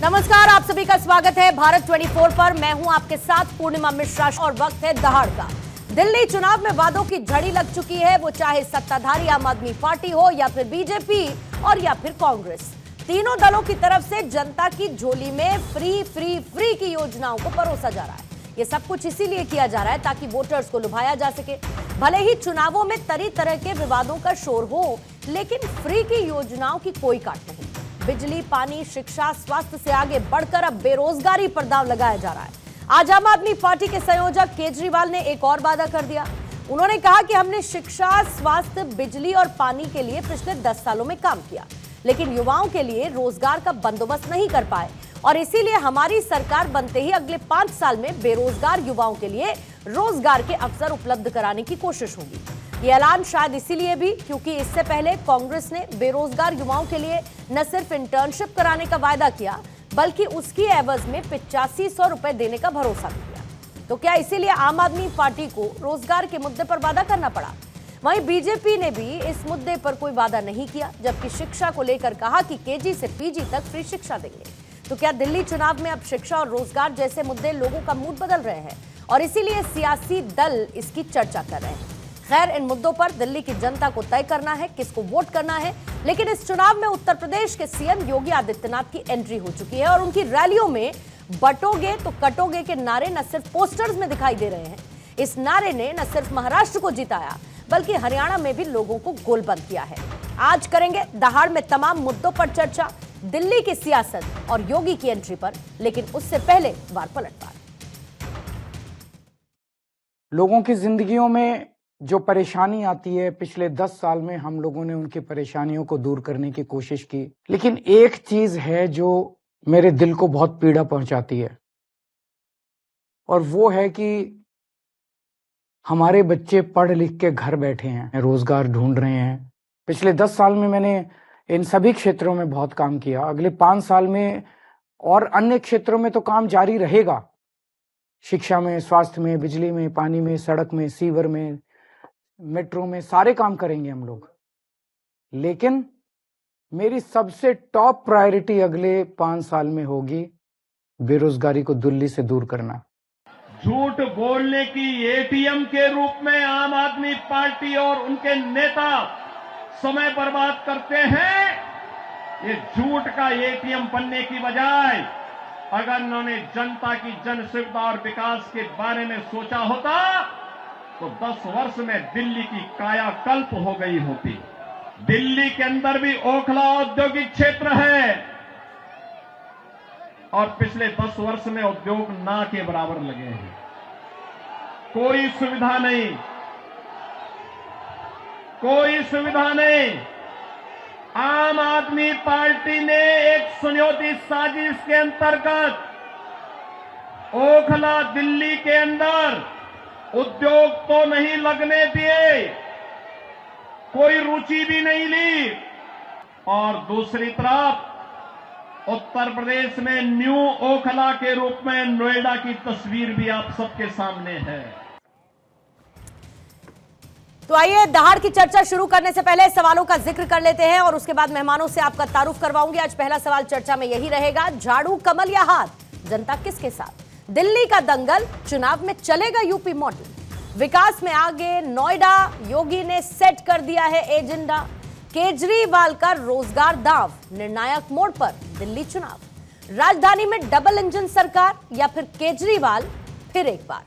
नमस्कार, आप सभी का स्वागत है भारत 24 पर। मैं हूं आपके साथ पूर्णिमा मिश्रा और वक्त है दहाड़ का। दिल्ली चुनाव में वादों की झड़ी लग चुकी है, वो चाहे सत्ताधारी आम आदमी पार्टी हो या फिर बीजेपी और या फिर कांग्रेस। तीनों दलों की तरफ से जनता की झोली में फ्री की योजनाओं को परोसा जा रहा है। ये सब कुछ इसीलिए किया जा रहा है ताकि वोटर्स को लुभाया जा सके। भले ही चुनावों में तरह के विवादों का शोर हो, लेकिन फ्री की योजनाओं की कोई काट नहीं। बिजली, पानी, शिक्षा, स्वास्थ्य से आगे बढ़कर अब बेरोजगारी पर दांव लगाया जा रहा है। आज आम आदमी पार्टी के संयोजक केजरीवाल ने एक और वादा कर दिया। उन्होंने कहा कि हमने शिक्षा, स्वास्थ्य, बिजली और पानी के लिए पिछले 10 सालों में काम किया, लेकिन युवाओं के लिए रोजगार का बंदोबस्त नहीं कर पाए और इसीलिए हमारी सरकार बनते ही अगले 5 साल में बेरोजगार युवाओं के लिए रोजगार के अवसर उपलब्ध कराने की कोशिश होगी। ये ऐलान शायद इसीलिए भी क्योंकि इससे पहले कांग्रेस ने बेरोजगार युवाओं के लिए न सिर्फ इंटर्नशिप कराने का वायदा किया, बल्कि उसकी एवज में 8500 रुपए देने का भरोसा भी किया। तो क्या इसीलिए आम आदमी पार्टी को रोजगार के मुद्दे पर वादा करना पड़ा? वहीं बीजेपी ने भी इस मुद्दे पर कोई वादा नहीं किया, जबकि शिक्षा को लेकर कहा कि केजी से पीजी तक फ्री शिक्षा देंगे। तो क्या दिल्ली चुनाव में अब शिक्षा और रोजगार जैसे मुद्दे लोगों का मूड बदल रहे हैं और इसीलिए सियासी दल इसकी चर्चा कर रहे हैं? खैर, इन मुद्दों पर दिल्ली की जनता को तय करना है किसको वोट करना है। लेकिन इस चुनाव में उत्तर प्रदेश के सीएम योगी आदित्यनाथ की एंट्री हो चुकी है और उनकी रैलियों में बटोगे तो कटोगे के नारे न सिर्फ पोस्टर्स में दिखाई दे रहे हैं। इस नारे ने न सिर्फ महाराष्ट्र को जिताया, बल्कि हरियाणा में भी लोगों को गोलबंद किया है। आज करेंगे दहाड़ में तमाम मुद्दों पर चर्चा, दिल्ली की सियासत और योगी की एंट्री पर। लेकिन उससे पहले वार पलटवार। लोगों की जिंदगियों में जो परेशानी आती है, पिछले 10 साल में हम लोगों ने उनकी परेशानियों को दूर करने की कोशिश की। लेकिन एक चीज है जो मेरे दिल को बहुत पीड़ा पहुंचाती है, और वो है कि हमारे बच्चे पढ़ लिख के घर बैठे हैं, रोजगार ढूंढ रहे हैं। पिछले 10 साल में मैंने इन सभी क्षेत्रों में बहुत काम किया। अगले 5 साल में और अन्य क्षेत्रों में तो काम जारी रहेगा। शिक्षा में, स्वास्थ्य में, बिजली में, पानी में, सड़क में, सीवर में, मेट्रो में, सारे काम करेंगे हम लोग। लेकिन मेरी सबसे टॉप प्रायोरिटी अगले 5 साल में होगी बेरोजगारी को दिल्ली से दूर करना। झूठ बोलने की एटीएम के रूप में आम आदमी पार्टी और उनके नेता समय बर्बाद करते हैं। ये झूठ का एटीएम बनने की बजाय अगर उन्होंने जनता की जन सुविधा और विकास के बारे में सोचा होता तो 10 वर्ष में दिल्ली की कायाकल्प हो गई होती। दिल्ली के अंदर भी ओखला औद्योगिक क्षेत्र है और पिछले 10 वर्ष में उद्योग ना के बराबर लगे हैं। कोई सुविधा नहीं, कोई सुविधा नहीं। आम आदमी पार्टी ने एक सुनियोजित साजिश के अंतर्गत ओखला दिल्ली के अंदर उद्योग तो नहीं लगने दिए, कोई रुचि भी नहीं ली, और दूसरी तरफ उत्तर प्रदेश में न्यू ओखला के रूप में नोएडा की तस्वीर भी आप सबके सामने है। तो आइए दहाड़ की चर्चा शुरू करने से पहले सवालों का जिक्र कर लेते हैं और उसके बाद मेहमानों से आपका तारुफ करवाऊंगी। आज पहला सवाल चर्चा में यही रहेगा, झाड़ू, कमल या हाथ, जनता किसके साथ? दिल्ली का दंगल, चुनाव में चलेगा यूपी मॉडल। विकास में आगे नोएडा, योगी ने सेट कर दिया है एजेंडा। केजरीवाल का रोजगार दांव, निर्णायक मोड़ पर दिल्ली चुनाव। राजधानी में डबल इंजन सरकार या फिर केजरीवाल फिर एक बार?